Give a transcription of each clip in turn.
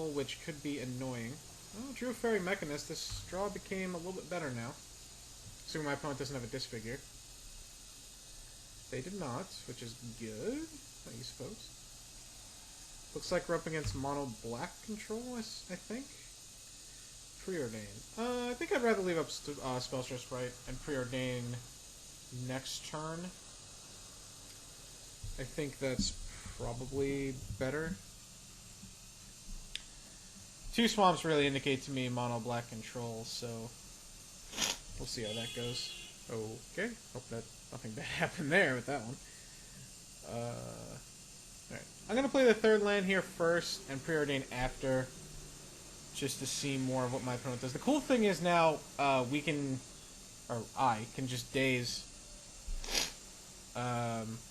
which could be annoying. Oh, drew a Fairy Mechanist. This draw became a little bit better now. Assuming my opponent doesn't have a disfigure. They did not, which is good, I suppose. Looks like we're up against mono black control, I think. Preordain. I think I'd rather leave up Spellstress Sprite and Preordain next turn. I think that's probably better. Two swamps really indicate to me mono black control, so we'll see how that goes. Okay, hope that nothing bad happened there with that one. Alright, I'm gonna play the third land here first and Preordain after, just to see more of what my opponent does. The cool thing is now we can, or I can just daze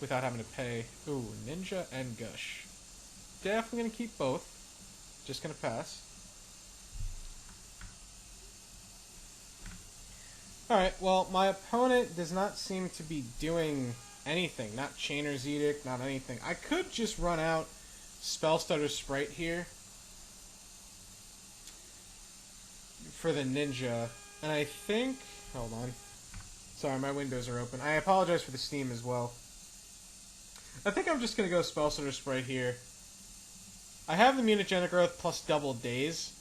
without having to pay. Ooh, Ninja and Gush. Definitely gonna keep both. Just gonna pass. Alright, well, my opponent does not seem to be doing anything. Not Chainer's Edict, not anything. I could just run out Spellstutter Sprite here for the Ninja. And I think... Hold on. Sorry, my windows are open. I apologize for the steam as well. I think I'm just going to go Spellstutter Sprite here. I have the Mutagenic Growth plus double daze.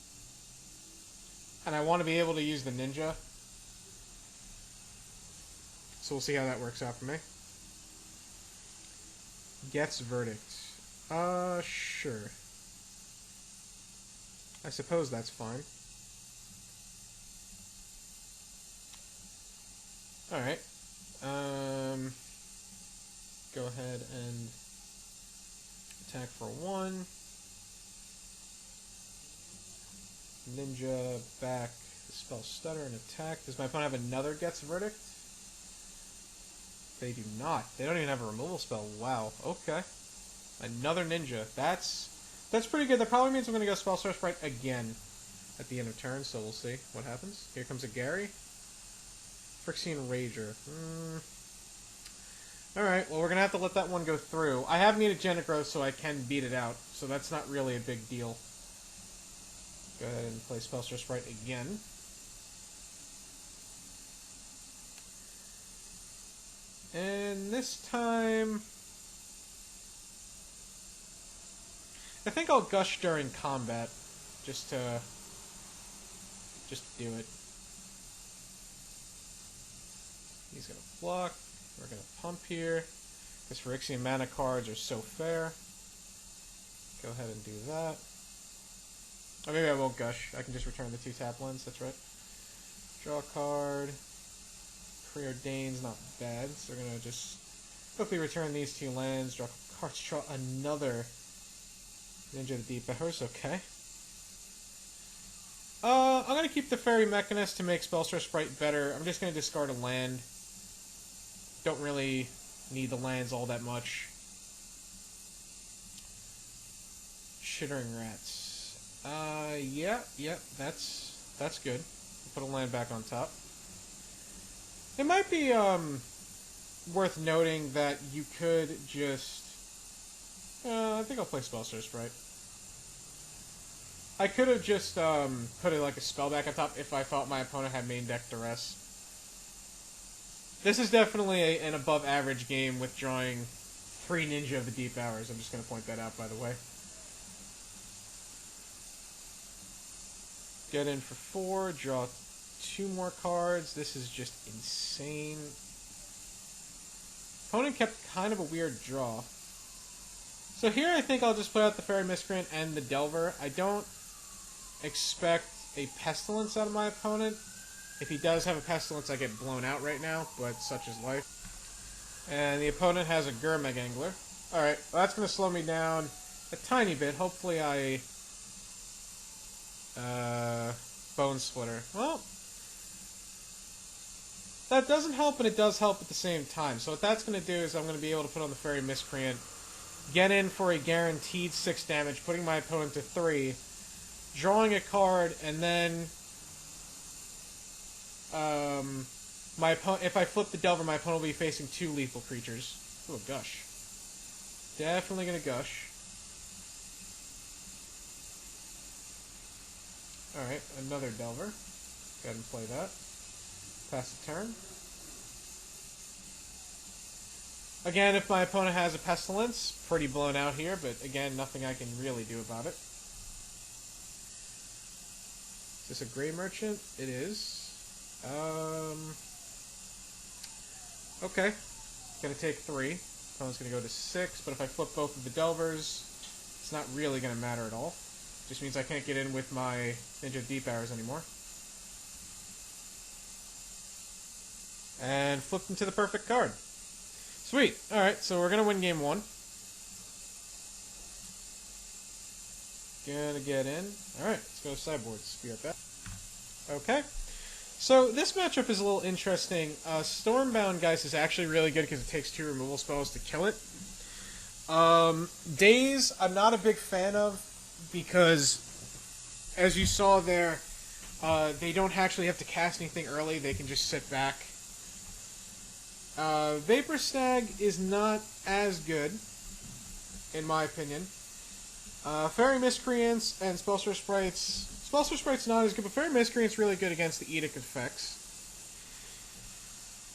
And I want to be able to use the Ninja. So we'll see how that works out for me. Gets Verdict. Sure. I suppose that's fine. Alright. Go ahead and attack for 1. Ninja back, spell stutter and attack. Does my opponent have another Gets Verdict? They do not. They don't even have a removal spell. Wow. Okay. Another Ninja. That's pretty good. That probably means I'm going to go Spellstutter Sprite again at the end of turn, so we'll see what happens. Here comes a Gary. Phyrexian Rager. Alright, well, we're going to have to let that one go through. I have Mutagenic Growth, so I can beat it out, so that's not really a big deal. Go ahead and play Spellstutter Sprite again. And this time... I think I'll Gush during combat, just to do it. He's going to block. We're going to pump here. Because Phyrexian mana cards are so fair. Go ahead and do that. Or maybe I won't Gush. I can just return the 2 tap lands. That's right. Draw a card. Preordain's not bad. So we're going to just quickly return these 2 lands. Draw cards. Draw another Ninja of the Deep Hours. Okay. I'm going to keep the Fairy Mechanist to make Spellstutter Sprite better. I'm just going to discard a land. Don't really need the lands all that much. Chittering Rats. Yeah, that's good. Put a land back on top. It might be worth noting that you could just... I think I'll play Spellstutter Sprite. I could have just put like a spell back on top if I thought my opponent had main deck Duress. This is definitely an above-average game with drawing 3 Ninja of the Deep Hours. I'm just going to point that out, by the way. Get in for 4, draw 2 more cards. This is just insane. Opponent kept kind of a weird draw. So here I think I'll just put out the Fairy Miscreant and the Delver. I don't expect a Pestilence out of my opponent. If he does have a Pestilence, I get blown out right now, but such is life. And the opponent has a Gurmag Angler. Alright, well, that's going to slow me down a tiny bit. Hopefully I... Bone Splitter. Well, that doesn't help, and it does help at the same time. So what that's going to do is I'm going to be able to put on the Fairy Miscreant, get in for a guaranteed 6 damage, putting my opponent to 3, drawing a card, and then... if I flip the Delver, my opponent will be facing 2 lethal creatures. Ooh, Gush. Definitely gonna Gush. Alright, another Delver. Go ahead and play that. Pass the turn. Again, if my opponent has a Pestilence, pretty blown out here, but again, nothing I can really do about it. Is this a Grey Merchant? It is. Okay. Gonna take 3. Opponent's gonna go to 6, but if I flip both of the Delvers, it's not really gonna matter at all. Just means I can't get in with my Ninja Deep Arrows anymore. And flipped into the perfect card. Sweet. Alright, so we're gonna win game 1. Gonna get in. Alright, let's go sideboards. Be right back. Okay. So this matchup is a little interesting. Stormbound, guys, is actually really good because it takes 2 removal spells to kill it. Daze, I'm not a big fan of because, as you saw there, they don't actually have to cast anything early. They can just sit back. Vapor Stag is not as good, in my opinion. Fairy Miscreants and Spellstorm Sprites. Spellstorm Sprite's not as good, but Fairy Miscreant's really good against the Edict effects.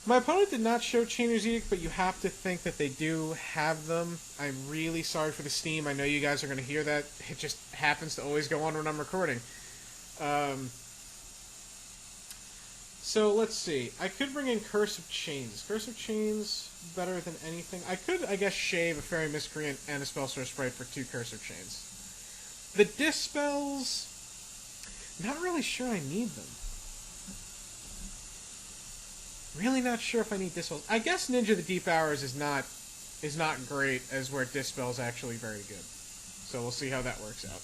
My opponent did not show Chainer's Edict, but you have to think that they do have them. I'm really sorry for the steam. I know you guys are going to hear that. It just happens to always go on when I'm recording. So, let's see. I could bring in Curse of Chains. Curse of Chains, better than anything. I could, I guess, shave a Fairy Miscreant and a Spellstorm Sprite for 2 Curse of Chains. The Dispels, not really sure I need them. Really not sure if I need Dispels. I guess Ninja the Deep Hours is not great, as where Dispel's actually very good. So we'll see how that works out.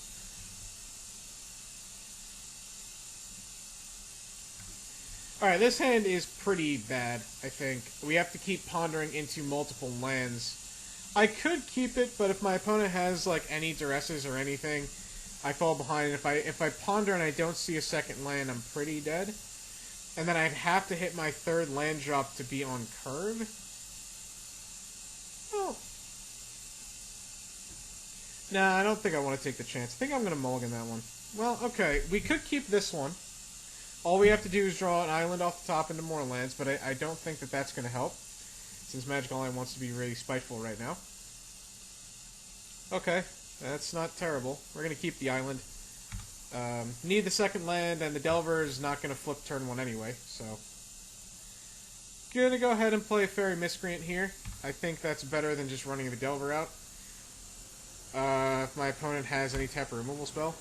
Alright, this hand is pretty bad, I think. We have to keep pondering into multiple lands. I could keep it, but if my opponent has like any duresses or anything, I fall behind. If I ponder and I don't see a second land, I'm pretty dead. And then I'd have to hit my 3rd land drop to be on curve. Oh. Nah, I don't think I want to take the chance. I think I'm going to mulligan that one. Well, okay, we could keep this one. All we have to do is draw an island off the top into more lands, but I don't think that that's going to help, since Magic Online wants to be really spiteful right now. Okay, that's not terrible. We're going to keep the island. Need the 2nd land, and the Delver is not going to flip turn 1 anyway, so... Gonna go ahead and play Fairy Miscreant here. I think that's better than just running the Delver out. If my opponent has any tap or removal spell.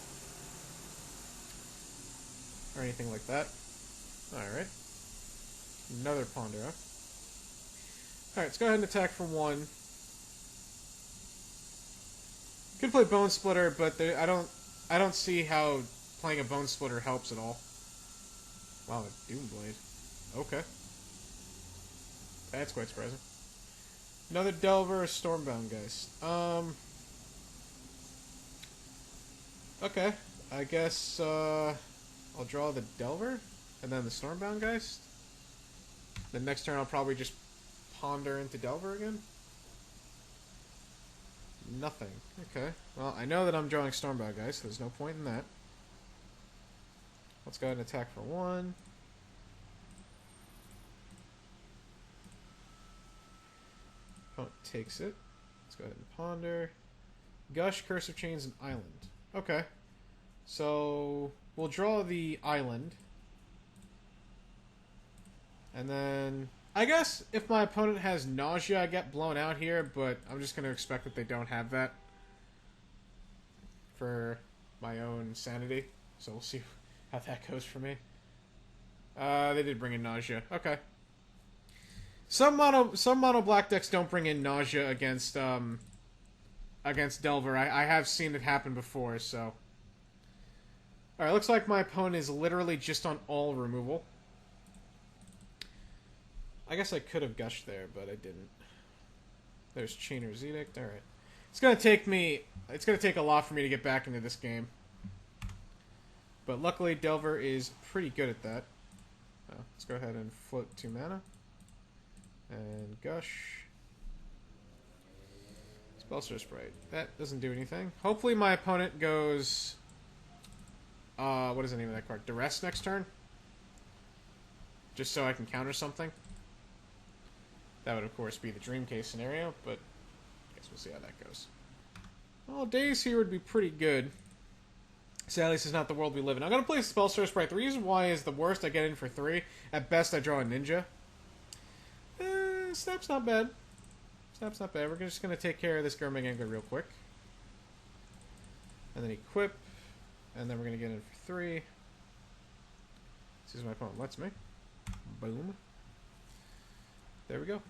Or anything like that. Alright. Another Ponder, huh? Alright, let's go ahead and attack for 1. Could play Bone Splitter, but I don't see how playing a Bone Splitter helps at all. Wow, a Doomblade. Okay. That's quite surprising. Another Delver, a Stormbound Geist. Okay. I guess, I'll draw the Delver, and then the Stormbound Geist. The next turn I'll probably just ponder into Delver again. Nothing. Okay. Well, I know that I'm drawing Stormbound Geist, so there's no point in that. Let's go ahead and attack for 1. Opponent takes it. Let's go ahead and ponder. Gush, Curse of Chains, and Island. Okay. So, we'll draw the island. And then, I guess if my opponent has Nausea, I get blown out here, but I'm just going to expect that they don't have that for my own sanity. So we'll see how that goes for me. They did bring in Nausea. Okay. Some mono black decks don't bring in Nausea against Delver. I have seen it happen before, so... Alright, looks like my opponent is literally just on all removal. I guess I could have gushed there, but I didn't. There's Chainer's Edict. Alright. It's gonna take a lot for me to get back into this game. But luckily Delver is pretty good at that. Let's go ahead and float 2 mana. And Gush. Spellstorm Sprite. That doesn't do anything. Hopefully my opponent goes... what is the name of that card? Duress next turn? Just so I can counter something. That would, of course, be the dream case scenario, but I guess we'll see how that goes. Well, Daze here would be pretty good. Sadly, this is not the world we live in. I'm going to play Spellstar Sprite. The reason why is the worst I get in for 3. At best, I draw a Ninja. Snap's not bad. Snap's not bad. We're just going to take care of this Gurmagangler real quick. And then equip. And then we're going to get in for 3. See if my opponent lets me. Boom. There we go.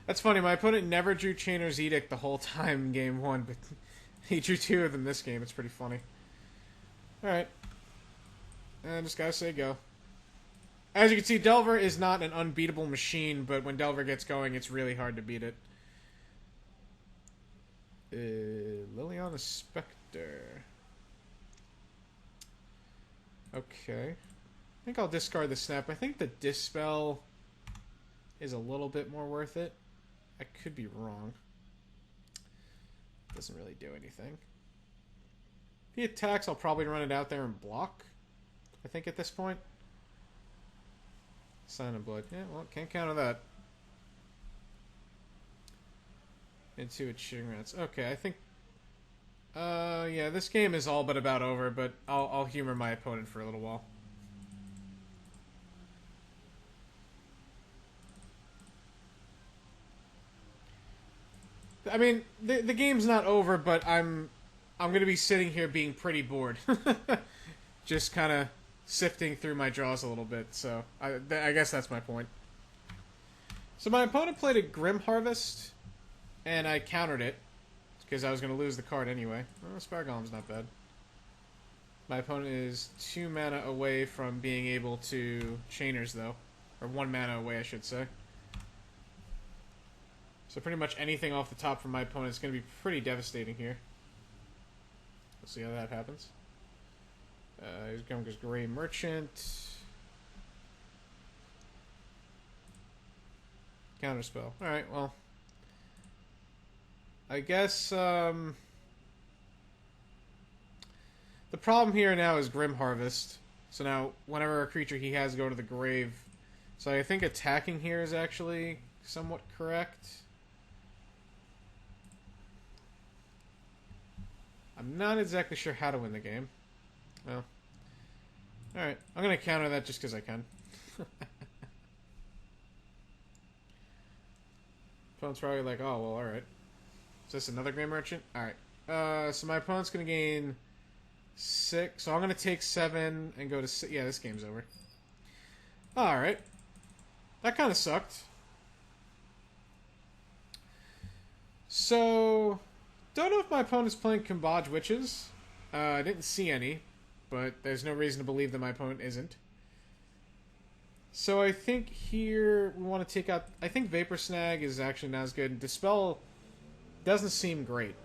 That's funny. My opponent never drew Chainer's Edict the whole time in game 1, but he drew 2 of them this game. It's pretty funny. Alright. And just gotta say go. As you can see, Delver is not an unbeatable machine, but when Delver gets going, it's really hard to beat it. Liliana Spectre. Okay. I think I'll discard the Snap. I think the Dispel is a little bit more worth it. I could be wrong. Doesn't really do anything. If he attacks, I'll probably run it out there and block. I think at this point. Sign of Blood. Yeah, well, can't counter that. Into a Shooting Rats. Okay, I think... yeah, this game is all but about over, but I'll humor my opponent for a little while. I mean, the game's not over, but I'm going to be sitting here being pretty bored. Just kind of sifting through my draws a little bit, so I guess that's my point. So my opponent played a Grim Harvest, and I countered it, because I was going to lose the card anyway. Oh, Spire Golem's not bad. My opponent is 2 mana away from being able to Chainers, though. Or 1 mana away, I should say. So pretty much anything off the top from my opponent is going to be pretty devastating here. We'll see how that happens. He's going with Gray Merchant. Counterspell. Alright, well. I guess, the problem here now is Grim Harvest. So now, whenever a creature he has go to the grave. So I think attacking here is actually somewhat correct. I'm not exactly sure how to win the game. Well, alright. I'm going to counter that just because I can. Opponent's probably like, oh, well, alright. Is this another Grey Merchant? Alright. So my opponent's going to gain 6. So I'm going to take 7 and go to 6. Yeah, this game's over. Alright. That kind of sucked. So... don't know if my opponent's playing Kambodge Witches. I didn't see any, but there's no reason to believe that my opponent isn't. So I think here we want to take out... I think Vapor Snag is actually not as good. Dispel doesn't seem great.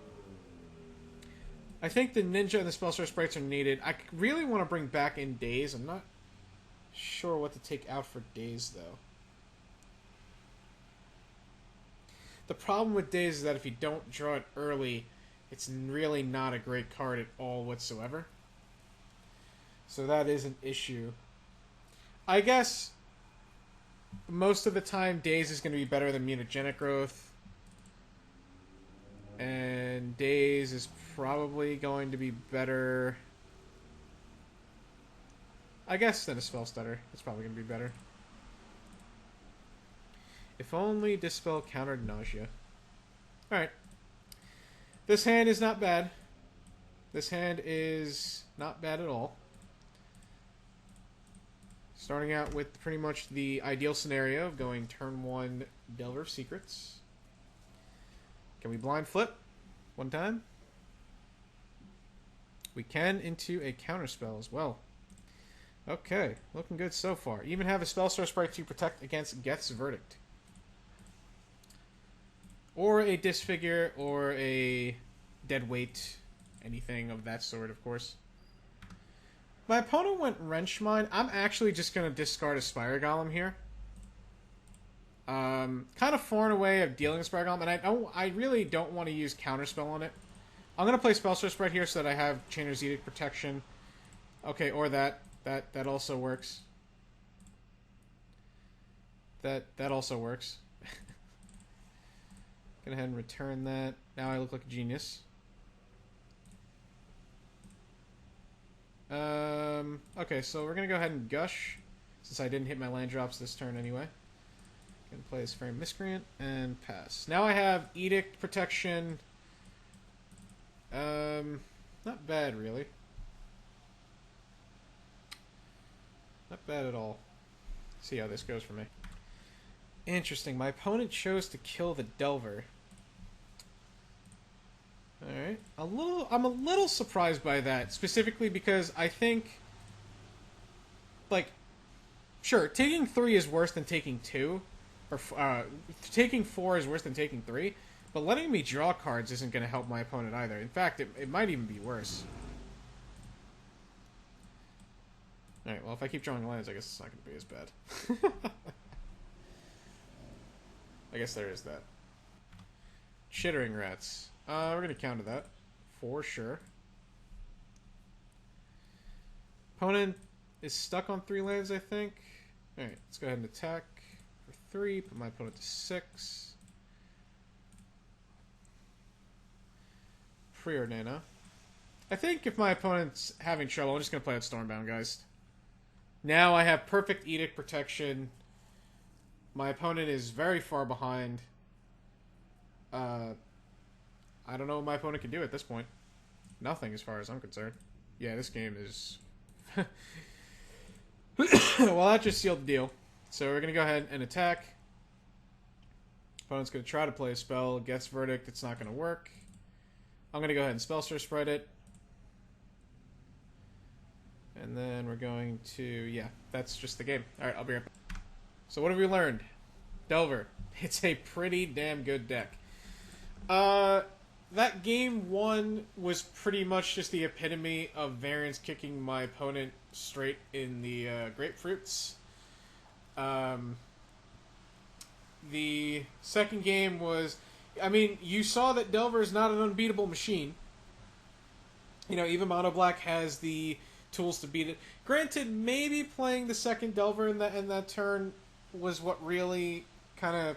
I think the Ninja and the Spellstar Sprites are needed. I really want to bring back in Daze. I'm not sure what to take out for Daze, though. The problem with Daze is that if you don't draw it early, it's really not a great card at all whatsoever. So that is an issue. I guess most of the time Daze is going to be better than Mutagenic Growth. And Daze is probably going to be better, I guess, than a Spell Stutter. It's probably going to be better. If only Dispel countered Nausea. Alright. This hand is not bad. This hand is not bad at all. Starting out with pretty much the ideal scenario of going turn 1 Delver of Secrets. Can we blind flip one time? We can into a counterspell as well. Okay, looking good so far. Even have a Spellstar Sprite to protect against Geth's Verdict. Or a Disfigure, or a Dead Weight. Anything of that sort, of course. My opponent went Wrench Mine. I'm actually just going to discard a Spire Golem here. Kind of far and away of dealing with Spire Golem, and I really don't want to use Counterspell on it. I'm going to play Spellstar Sprite here so that I have Chainer's Edict protection. Okay, or that. That also works. That also works. Go ahead and return that. Now I look like a genius. Okay, so we're gonna go ahead and gush, since I didn't hit my land drops this turn anyway. Gonna play this Frame Miscreant and pass. Now I have Edict Protection. Not bad really. Not bad at all. See how this goes for me. Interesting. My opponent chose to kill the Delver. Alright. I'm a little surprised by that, specifically because I think, like, sure, taking 3 is worse than taking 2, or taking 4 is worse than taking 3, but letting me draw cards isn't going to help my opponent either. In fact, it might even be worse. Alright, well, if I keep drawing lands, I guess it's not going to be as bad. I guess there is that. Chittering Rats. We're going to counter that. For sure. Opponent is stuck on 3 lands, I think. Alright, let's go ahead and attack for 3. Put my opponent to 6. Preordaina. I think if my opponent's having trouble, I'm just going to play out Stormbound Geist. Now I have perfect Edict Protection. My opponent is very far behind. I don't know what my opponent can do at this point. Nothing, as far as I'm concerned. Yeah, this game is... Well, that just sealed the deal. So we're going to go ahead and attack. Opponent's going to try to play a spell. Gets Verdict. It's not going to work. I'm going to go ahead and Spellstar Spread it. And then we're going to... Yeah, that's just the game. Alright, I'll be right back. So what have we learned? Delver. It's a pretty damn good deck. That game 1 was pretty much just the epitome of variance kicking my opponent straight in the grapefruits. The second game was... I mean, you saw that Delver is not an unbeatable machine. You know, even Mono Black has the tools to beat it. Granted, maybe playing the second Delver in that turn was what really kind of,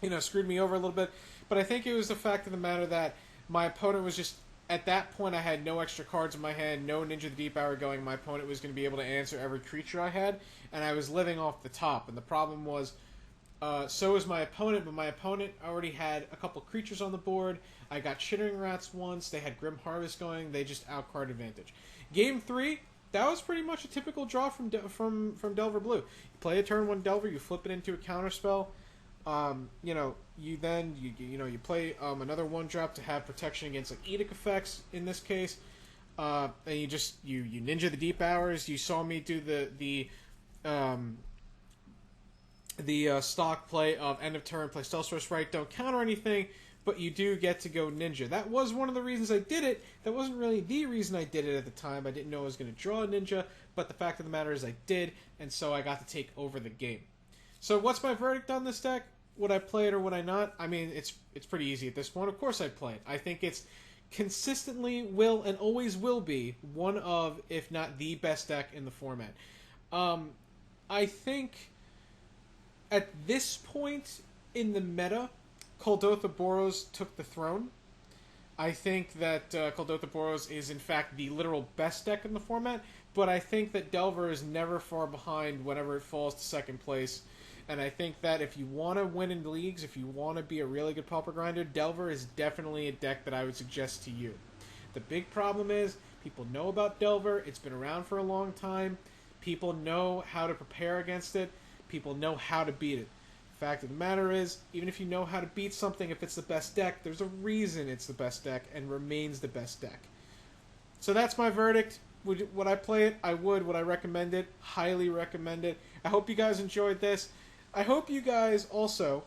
you know, screwed me over a little bit. But I think it was the fact of the matter that my opponent was just, at that point I had no extra cards in my hand, no Ninja the Deep Hour going. My opponent was going to be able to answer every creature I had, and I was living off the top. And the problem was, so was my opponent, but my opponent already had a couple creatures on the board. I got Chittering Rats once, they had Grim Harvest going, they just outcard advantage. Game 3, that was pretty much a typical draw from Delver Blue. You play a turn 1 Delver, you flip it into a counterspell. You know, you play another 1-drop to have protection against like Edict effects in this case. And you Ninja the Deep Hours. You saw me do the stock play of end of turn, play Spellstar Sprite, don't counter anything, but you do get to go Ninja. That was one of the reasons I did it. That wasn't really the reason I did it at the time. I didn't know I was going to draw a Ninja, but the fact of the matter is I did, and so I got to take over the game. So what's my verdict on this deck? Would I play it or would I not? I mean, it's pretty easy at this point. Of course I'd play it. I think it's consistently will and always will be one of, if not the best deck in the format. I think at this point in the meta, Kuldotha Boros took the throne. I think that Kuldotha Boros is in fact the literal best deck in the format, but I think that Delver is never far behind whenever it falls to second place. And I think that if you want to win in leagues, if you want to be a really good pauper grinder, Delver is definitely a deck that I would suggest to you. The big problem is, people know about Delver, it's been around for a long time, people know how to prepare against it, people know how to beat it. Fact of the matter is, even if you know how to beat something, if it's the best deck, there's a reason it's the best deck and remains the best deck. So that's my verdict. Would I play it? I would. Would I recommend it? Highly recommend it. I hope you guys enjoyed this. I hope you guys also,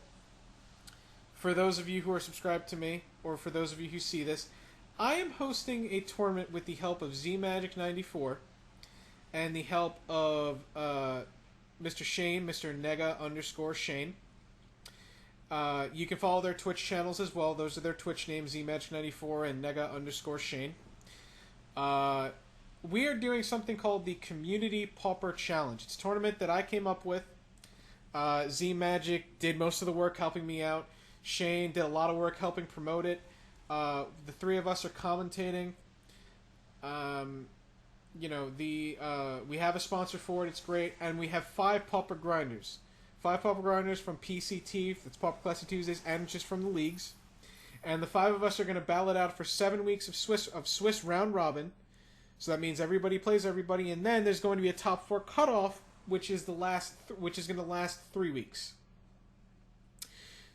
for those of you who are subscribed to me, or for those of you who see this, I am hosting a tournament with the help of ZMagic94 and the help of Mr. Shane, Mr. Nega_Shane. You can follow their Twitch channels as well. Those are their Twitch names, ZMagic94 and Nega_Shane. we are doing something called the Community Pauper Challenge. It's a tournament that I came up with. Z Magic did most of the work helping me out. Shane did a lot of work helping promote it. The three of us are commentating. We have a sponsor for it. It's great, and we have 5 Pauper Grinders. 5 Pauper Grinders from PCT, that's Pauper Classic Tuesdays, and just from the leagues. And the 5 of us are going to battle it out for 7 weeks of Swiss round robin. So that means everybody plays everybody, and then there's going to be a top 4 cutoff, which is which is going to last 3 weeks.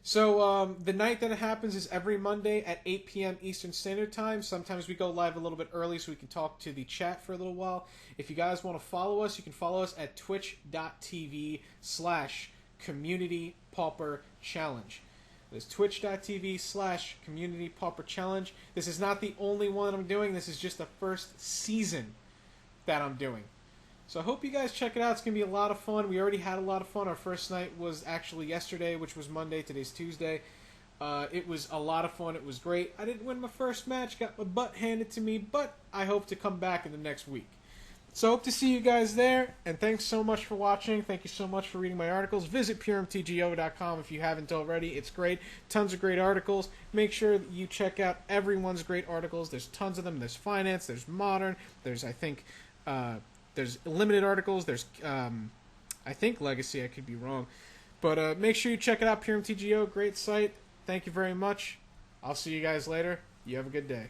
So the night that it happens is every Monday at 8 p.m. Eastern Standard Time. Sometimes we go live a little bit early so we can talk to the chat for a little while. If you guys want to follow us, you can follow us at twitch.tv/Community Pauper Challenge. It is twitch.tv/Community Pauper Challenge. This is not the only one I'm doing. This is just the first season that I'm doing. So I hope you guys check it out. It's going to be a lot of fun. We already had a lot of fun. Our first night was actually yesterday, which was Monday. Today's Tuesday. It was a lot of fun. It was great. I didn't win my first match. Got my butt handed to me, but I hope to come back in the next week. So I hope to see you guys there, and thanks so much for watching. Thank you so much for reading my articles. Visit PureMTGO.com if you haven't already. It's great. Tons of great articles. Make sure that you check out everyone's great articles. There's tons of them. There's finance. There's modern. There's, I think... there's limited articles. There's, I think, Legacy. I could be wrong. But make sure you check it out, Pure MTGO. Great site. Thank you very much. I'll see you guys later. You have a good day.